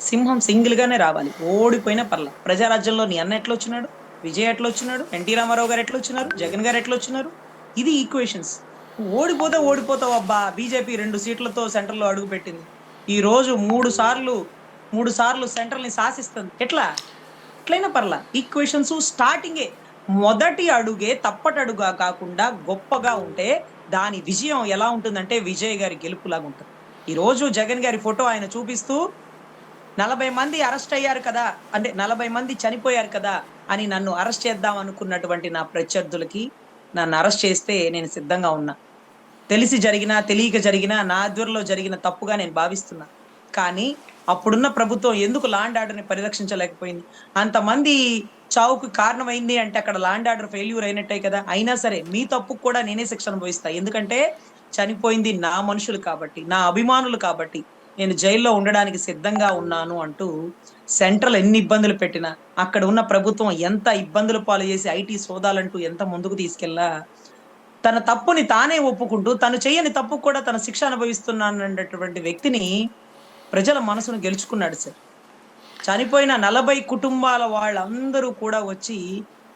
సింహం సింగిల్ గానే రావాలి, ఓడిపోయినా పర్లా. ప్రజారాజ్యంలో నీ అన్న ఎట్లా వచ్చినాడు, విజయ్ ఎట్లా వచ్చినాడు, ఎన్టీ రామారావు గారు ఎట్లా వచ్చినారు, జగన్ గారు ఎట్లా వచ్చినారు. ఇది ఈక్వేషన్స్. ఓడిపోతే ఓడిపోతావు అబ్బా. బీజేపీ 2 సీట్లతో సెంటర్ లో అడుగు పెట్టింది. ఈ రోజు 3 సార్లు సెంట్రల్ ని శాసిస్తుంది. ఎట్లా? ఎట్లయినా పర్లా. ఈక్వేషన్స్ స్టార్టింగే, మొదటి అడుగే తప్పటడుగా కాకుండా గొప్పగా ఉంటే దాని విజయం ఎలా ఉంటుందంటే విజయ్ గారి గెలుపులాగా ఉంటుంది. ఈ రోజు జగన్ గారి ఫోటో ఆయన చూపిస్తూ 40 మంది అరెస్ట్ అయ్యారు కదా, అంటే 40 మంది చనిపోయారు కదా అని నన్ను అరెస్ట్ చేద్దాం అనుకున్నటువంటి నా ప్రత్యర్థులకి, నన్ను అరెస్ట్ చేస్తే నేను సిద్ధంగా ఉన్నా. తెలిసి జరిగినా తెలియక జరిగినా నా ఆధ్వర్యంలో జరిగిన తప్పుగా నేను భావిస్తున్నా. కానీ అప్పుడున్న ప్రభుత్వం ఎందుకు లాండ్ ఆర్డర్ని పరిరక్షించలేకపోయింది? అంతమంది చావుకు కారణమైంది అంటే అక్కడ లాండ్ ఆర్డర్ ఫెయిల్యూర్ అయినట్టే కదా. అయినా సరే మీ తప్పుకు కూడా నేనే శిక్ష అనుభవిస్తా. ఎందుకంటే చనిపోయింది నా మనుషులు కాబట్టి, నా అభిమానులు కాబట్టి నేను జైల్లో ఉండడానికి సిద్ధంగా ఉన్నాను అంటూ సెంట్రల్ ఎన్ని ఇబ్బందులు పెట్టినా, అక్కడ ఉన్న ప్రభుత్వం ఎంత ఇబ్బందులు పాలు చేసి ఐటీ సోదాలంటూ ఎంత ముందుకు తీసుకెళ్ళా, తన తప్పుని తానే ఒప్పుకుంటూ తను చేయని తప్పుకు కూడా తన శిక్ష అనుభవిస్తున్నానన్నటువంటి వ్యక్తిని ప్రజల మనసును గెలుచుకున్నాడు సార్. చనిపోయిన 40 కుటుంబాల వాళ్ళందరూ కూడా వచ్చి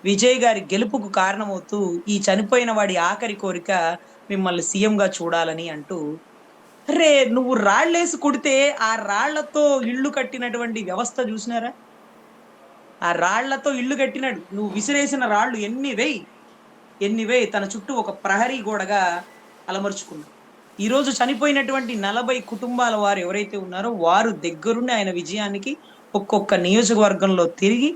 విజయ్ గారి గెలుపుకు కారణమవుతూ ఈ చనిపోయిన వాడి ఆఖరి కోరిక మిమ్మల్ని సీఎంగా చూడాలని అంటూ, అరే నువ్వు రాళ్ళేసి కొడితే ఆ రాళ్లతో ఇల్లు కట్టినటువంటి వ్యవస్థ చూసినారా? ఆ రాళ్లతో ఇల్లు కట్టినాడు. నువ్వు విసిరేసిన రాళ్ళు ఎన్ని వేయి తన చుట్టూ ఒక ప్రహరీ గోడగా అలమర్చుకున్నాడు. ఈ రోజు చనిపోయినటువంటి 40 కుటుంబాల వారు ఎవరైతే ఉన్నారో వారు దగ్గరుండి ఆయన విజయానికి ఒక్కొక్క నియోజకవర్గంలో తిరిగి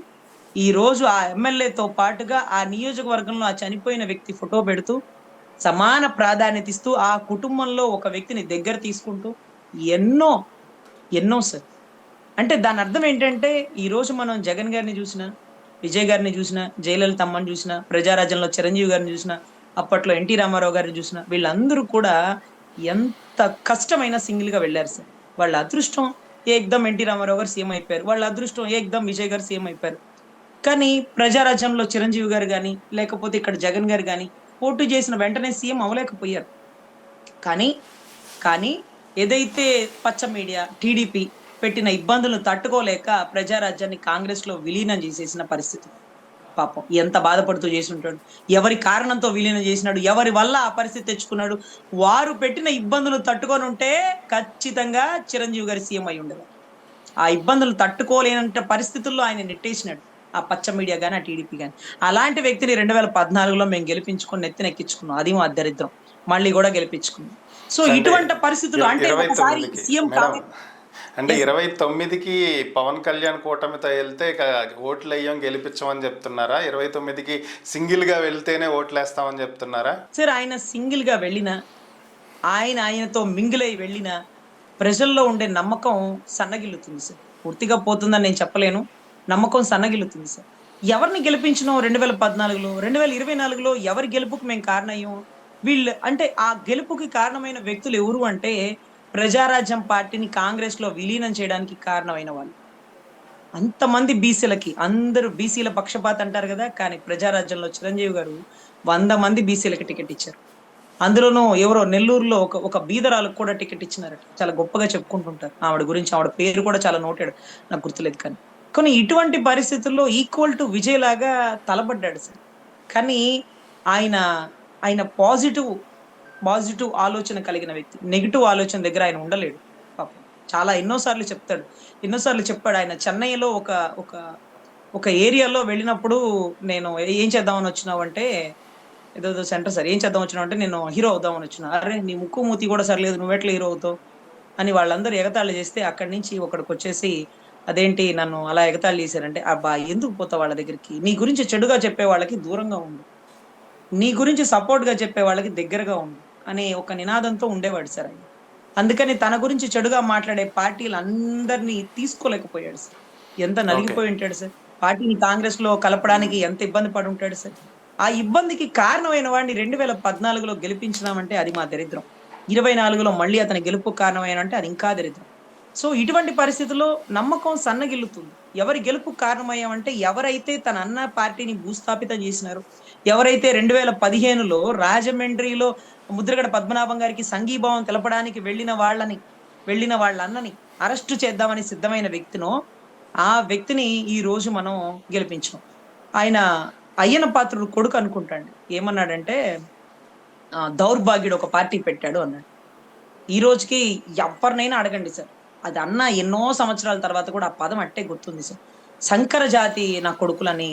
ఈ రోజు ఆ ఎమ్మెల్యేతో పాటుగా ఆ నియోజకవర్గంలో ఆ చనిపోయిన వ్యక్తి ఫోటో పెడుతూ సమాన ప్రాధాన్యత ఇస్తూ ఆ కుటుంబంలో ఒక వ్యక్తిని దగ్గర తీసుకుంటూ ఎన్నో ఎన్నో సార్. అంటే దాని అర్థం ఏంటంటే ఈ రోజు మనం జగన్ గారిని చూసినా, విజయ్ గారిని చూసినా, జయలలిత అమ్మని చూసినా, ప్రజారాజ్యంలో చిరంజీవి గారిని చూసినా, అప్పట్లో ఎన్టీ రామారావు గారిని చూసినా, వీళ్ళందరూ కూడా ఎంత కష్టమైన సింగిల్ గా వెళ్ళారు సార్. వాళ్ళ అదృష్టం ఏకదం ఎన్టీ రామారావు గారు సీఎం అయిపోయారు, వాళ్ళ అదృష్టం ఏకదం విజయ్ గారు సీఎం అయిపోయారు. కానీ ప్రజారాజ్యంలో చిరంజీవి గారు గాని, లేకపోతే ఇక్కడ జగన్ గారు గాని పోటీ చేసిన వెంటనే సీఎం అవ్వలేకపోయారు. కానీ కానీ ఏదైతే పచ్చ మీడియా టీడీపీ పెట్టిన ఇబ్బందులను తట్టుకోలేక ప్రజారాజ్యాన్ని కాంగ్రెస్ లో విలీనం చేసేసిన పరిస్థితి. పాపం ఎంత బాధపడుతూ చేసి ఉంటాడు. ఎవరి కారణంతో విలీనం చేసినాడు, ఎవరి వల్ల ఆ పరిస్థితి తెచ్చుకున్నాడు. వారు పెట్టిన ఇబ్బందులు తట్టుకొని ఉంటే ఖచ్చితంగా చిరంజీవి గారి సీఎం అయి ఉండేవారు. ఆ ఇబ్బందులు తట్టుకోలేనంత పరిస్థితుల్లో ఆయన నెట్టేసినాడు ఆ పచ్చ మీడియా గాని, ఆ టీడీపీ గాని. అలాంటి వ్యక్తిని 2014లో మేము గెలిపించుకొని నెత్తినెక్కించుకున్నాం. అది మా దరిద్రం. మళ్ళీ కూడా గెలిపించుకున్నాం. సో అంటే ఇటువంటి పరిస్థితులు అంటే ఇరవై ఒకసారి తొమ్మిదికి సీఎం మేడం, కావాలి. అంటే 29కి పవన్ కళ్యాణ్ కూటమితో వెళ్తే ఇక ఓట్లు వేయం గెలిపించమని చెప్తున్నారా? 29కి సింగిల్గా వెళ్తేనే ఓట్లు వేస్తామని చెప్తున్నారా? సార్ ఆయన సింగిల్ గా వెళ్ళినా, ఆయనతో మింగిలై వెళ్ళినా ప్రజల్లో ఉండే నమ్మకం సన్నగిల్లుతుంది సార్. పూర్తిగా పోతుందని నేను చెప్పలేను. నమ్మకం సన్నగిల్లుతుంది సార్. ఎవరిని గెలిపించినాం 2014లో, 2024లో ఎవరి గెలుపుకు మేము కారణమయ్యాం? వీళ్ళు అంటే ఆ గెలుపుకి కారణమైన వ్యక్తులు ఎవరు అంటే ప్రజారాజ్యం పార్టీని కాంగ్రెస్ లో విలీనం చేయడానికి కారణమైన వాళ్ళు. అంతమంది బీసీలకి, అందరూ బీసీల పక్షపాత అంటారు కదా, కానీ ప్రజారాజ్యంలో చిరంజీవి గారు 100 మంది బీసీలకి టికెట్ ఇచ్చారు. అందులోనూ ఎవరో నెల్లూరులో ఒక ఒక బీదరాలకు కూడా టికెట్ ఇచ్చినారట. చాలా గొప్పగా చెప్పుకుంటుంటారు ఆవిడ గురించి. ఆవిడ పేరు కూడా చాలా నోటెడ్, నాకు గుర్తులేదు. కానీ కానీ ఇటువంటి పరిస్థితుల్లో ఈక్వల్ టు విజయ్ లాగా తలబడ్డాడు సార్. కానీ ఆయన ఆయన పాజిటివ్ ఆలోచన కలిగిన వ్యక్తి. నెగిటివ్ ఆలోచన దగ్గర ఆయన ఉండలేడు పాపం. చాలా ఎన్నోసార్లు చెప్తాడు, ఎన్నోసార్లు చెప్పాడు. ఆయన చెన్నైలో ఒక ఒక ఒక ఏరియాలో వెళ్ళినప్పుడు, నేను ఏం చేద్దామని వచ్చినావు అంటే, ఏదో సెంటర్ సార్ ఏం చేద్దాం వచ్చినావు అంటే, నేను హీరో అవుదామని వచ్చిన. అరే నీ ముక్కు మూతి కూడా సరిలేదు, నువ్వెట్లా హీరో అవుతావు అని వాళ్ళందరూ ఎగతాళి చేస్తే అక్కడి నుంచి ఒకడికి వచ్చేసి, అదేంటి నన్ను అలా ఎగతాళి చేశారంటే, అబ్బా ఎందుకు పోతావు వాళ్ళ దగ్గరికి, నీ గురించి చెడుగా చెప్పే వాళ్ళకి దూరంగా ఉండు, నీ గురించి సపోర్ట్ గా చెప్పే వాళ్ళకి దగ్గరగా ఉండు అనే ఒక నినాదంతో ఉండేవాడు సార్ ఆయన. అందుకని తన గురించి చెడుగా మాట్లాడే పార్టీలందరినీ తీసుకోలేకపోయాడు సార్. ఎంత ఓకే. నలిగిపోయి ఉంటాడు సార్. పార్టీని కాంగ్రెస్ లో కలపడానికి ఎంత ఇబ్బంది పడి ఉంటాడు సార్. ఆ ఇబ్బందికి కారణమైన వాడిని 2014లో గెలిపించినామంటే అది మా దరిద్రం. 24లో మళ్ళీ అతని గెలుపు కారణమైన అంటే అది ఇంకా దరిద్రం. సో ఇటువంటి పరిస్థితుల్లో నమ్మకం సన్నగిల్లుతుంది. ఎవరి గెలుపు కారణమయ్యామంటే ఎవరైతే తన అన్న పార్టీని భూస్థాపితం చేసినారో, ఎవరైతే 2015లో రాజమండ్రిలో ముద్రగడ పద్మనాభం గారికి సంఘీభావం తెలపడానికి వెళ్ళిన వాళ్ళ అన్నని అరెస్టు చేద్దామని సిద్ధమైన వ్యక్తినో ఆ వ్యక్తిని ఈ రోజు మనం గెలిపించాం. ఆయన అయ్యన పాత్రుడు కొడుకు అనుకుంటాండి. ఏమన్నాడంటే దౌర్భాగ్యుడు ఒక పార్టీ పెట్టాడు అన్నాడు. ఈ రోజుకి ఎవరినైనా అడగండి సార్. అది అన్న ఎన్నో సంవత్సరాల తర్వాత కూడా ఆ పదం అట్టే గుర్తుంది సార్. సంకర జాతి నా కొడుకులని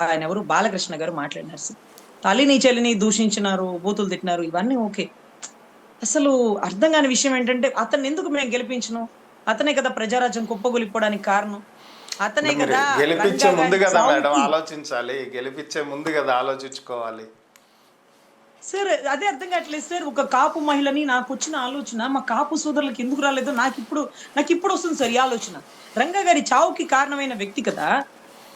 ఆయన ఎవరు బాలకృష్ణ గారు మాట్లాడినారు సార్. తల్లిని చెల్లిని దూషించినారు, బూతులు తిట్టినారు, ఇవన్నీ ఓకే. అసలు అర్థం కాని విషయం ఏంటంటే అతన్ని ఎందుకు మేము గెలిపించను? అతనే కదా ప్రజారాజ్యం కుప్పగొలిపోవడానికి కారణం. అతనే మీరు కదా గెలిపించే రంగా ముందు గారి కదా మేడం చావుకి ఆలోచించాలి, గెలిపించే ముందు కదా ఆలోచించుకోవాలి. సార్ అదే అర్థం కావట్లేదు సార్. ఒక కాపు మహిళని నాకు వచ్చిన ఆలోచన మా కాపు సోదరులకు ఎందుకు రాలేదో నాకు ఇప్పుడు వస్తుంది సార్ ఈ ఆలోచన. రంగా గారి చావుకి కారణమైన వ్యక్తి కదా,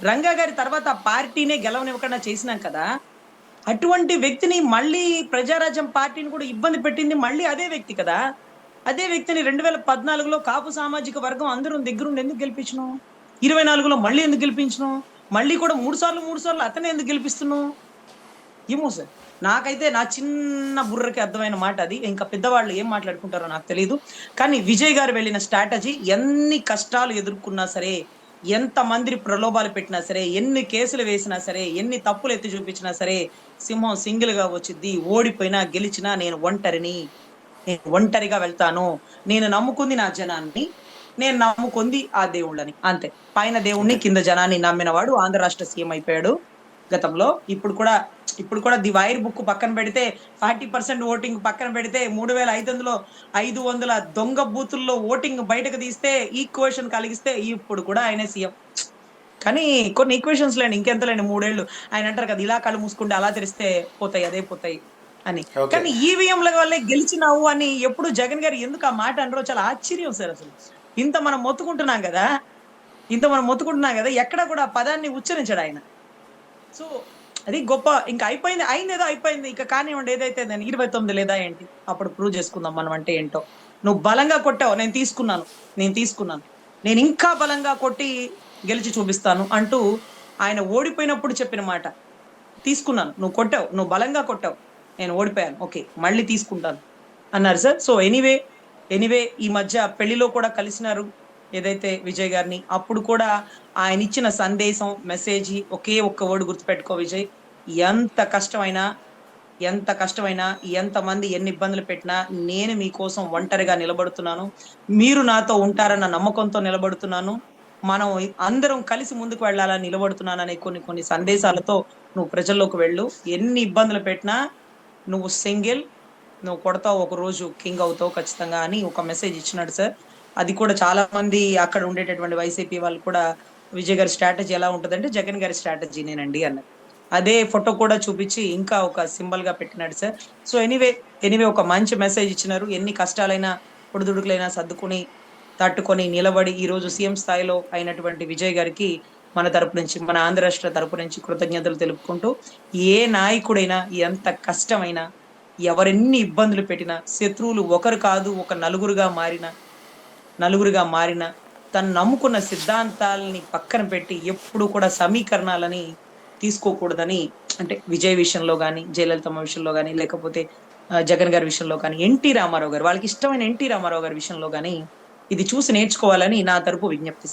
రంగా గారి తర్వాత ఆ పార్టీనే గెలవనివ్వకుండా చేసినాం కదా, అటువంటి వ్యక్తిని మళ్ళీ ప్రజారాజ్యం పార్టీని కూడా ఇబ్బంది పెట్టింది మళ్ళీ అదే వ్యక్తి కదా. అదే వ్యక్తిని 2014లో కాపు సామాజిక వర్గం అందరూ దగ్గరుండి ఎందుకు గెలిపించను? 24లో మళ్ళీ ఎందుకు గెలిపించను? మళ్ళీ కూడా మూడు సార్లు అతనే ఎందుకు గెలిపిస్తున్నావు? ఏమో సార్. నాకైతే నా చిన్న బుర్రకి అర్థమైన మాట అది. ఇంకా పెద్దవాళ్ళు ఏం మాట్లాడుకుంటారో నాకు తెలియదు. కానీ విజయ్ గారు వెళ్ళిన స్ట్రాటజీ ఎన్ని కష్టాలు ఎదుర్కొన్నా సరే, ఎంత మంది ప్రలోభాలు పెట్టినా సరే, ఎన్ని కేసులు వేసినా సరే, ఎన్ని తప్పులు ఎత్తి చూపించినా సరే, సింహం సింగిల్ గా వచ్చిద్ది. ఓడిపోయినా గెలిచినా నేను ఒంటరిగా వెళ్తాను. నేను నమ్ముకుంది నా జనాన్ని, నేను నమ్ముకుంది ఆ దేవుళ్ళని, అంతే. పైన దేవుణ్ణి కింద జనాన్ని నమ్మినవాడు ఆంధ్ర రాష్ట్ర సీఎం అయిపోయాడు గతంలో. ఇప్పుడు కూడా ది వైర్ బుక్ పక్కన పెడితే 40% ఓటింగ్ పక్కన పెడితే 3500 దొంగ బూతుల్లో ఓటింగ్ బయటకు తీస్తే ఈక్వేషన్ కలిగిస్తే ఇప్పుడు కూడా ఆయనే సీఎం. కానీ కొన్ని ఈక్వేషన్స్ లేండి, ఇంకెంతలేండి 3 ఏళ్ళు. ఆయన అంటారు కదా, ఇలా కళ్ళు మూసుకుంటే అలా తెరిస్తే పోతాయి, అదే పోతాయి అని. ఓకే. కానీ ఈవీఎంల వల్లే గెలిచినావు అని ఎప్పుడు జగన్ గారు ఎందుకు ఆ మాట అంటారో చాలా ఆశ్చర్యం సార్. అసలు ఇంత మనం మొత్తుకుంటున్నాం కదా, ఎక్కడ కూడా ఆ పదాన్ని ఉచ్చరించాడు ఆయన. సో అది గొప్ప. ఇంకా అయిపోయింది, అయిందేదో అయిపోయింది. ఇంకా కానివ్వండి, ఏదైతే 29 లేదా ఏంటి, అప్పుడు ప్రూవ్ చేసుకుందాం మనం అంటే ఏంటో. నువ్వు బలంగా కొట్టావు, నేను తీసుకున్నాను, నేను ఇంకా బలంగా కొట్టి గెలిచి చూపిస్తాను అంటూ ఆయన ఓడిపోయినప్పుడు చెప్పిన మాట. తీసుకున్నాను, నువ్వు కొట్టావు, నువ్వు బలంగా కొట్టావు, నేను ఓడిపోయాను, ఓకే మళ్ళీ తీసుకుంటాను అన్నారు సార్. సో ఎనీవే ఈ మధ్య పెళ్లిలో కూడా కలిసినారు ఏదైతే విజయ్ గారిని. అప్పుడు కూడా ఆయన ఇచ్చిన సందేశం, మెసేజ్ ఒకే ఒక్క వర్డ్ గుర్తుపెట్టుకో విజయ్, ఎంత కష్టమైనా ఎంతమంది ఎన్ని ఇబ్బందులు పెట్టినా నేను మీకోసం ఒంటరిగా నిలబడుతున్నాను, మీరు నాతో ఉంటారన్న నమ్మకంతో నిలబడుతున్నాను, మనం అందరం కలిసి ముందుకు వెళ్ళాలని నిలబడుతున్నాను అనే కొన్ని సందేశాలతో నువ్వు ప్రజల్లోకి వెళ్ళు. ఎన్ని ఇబ్బందులు పెట్టినా నువ్వు సింగిల్, నువ్వు కొడతావు, ఒక రోజు కింగ్ అవుతావు ఖచ్చితంగా అని ఒక మెసేజ్ ఇచ్చినాడు సార్. అది కూడా చాలా మంది అక్కడ ఉండేటటువంటి వైసీపీ వాళ్ళు కూడా విజయ్ గారి స్ట్రాటజీ ఎలా ఉంటుందంటే జగన్ గారి స్ట్రాటజీనేనండి అన్నారు. అదే ఫోటో కూడా చూపించి ఇంకా ఒక సింబల్ గా పెట్టినాడు సార్. సో ఎనీవే ఒక మంచి మెసేజ్ ఇచ్చినారు. ఎన్ని కష్టాలైనా పొడిదుడుకులైనా సర్దుకుని తట్టుకొని నిలబడి ఈ రోజు సీఎం స్థాయిలో అయినటువంటి విజయ్ గారికి మన తరపు నుంచి, మన ఆంధ్ర రాష్ట్ర తరపు నుంచి కృతజ్ఞతలు తెలుపుకుంటూ, ఏ నాయకుడైనా ఎంత కష్టమైనా, ఎవరెన్ని ఇబ్బందులు పెట్టినా, శత్రువులు ఒకరు కాదు ఒక నలుగురుగా మారిన తను నమ్ముకున్న సిద్ధాంతాలని పక్కన పెట్టి ఎప్పుడు కూడా సమీకరణాలని తీసుకోకూడదని, అంటే విజయ్ విషయంలో కానీ, జయలలితమ్మ విషయంలో కానీ, లేకపోతే జగన్ గారి విషయంలో కానీ, ఎన్టీ రామారావు గారు, వాళ్ళకి ఇష్టమైన ఎన్టీ రామారావు గారి విషయంలో కానీ ఇది చూసి నేర్చుకోవాలని నా తరపు విజ్ఞప్తి.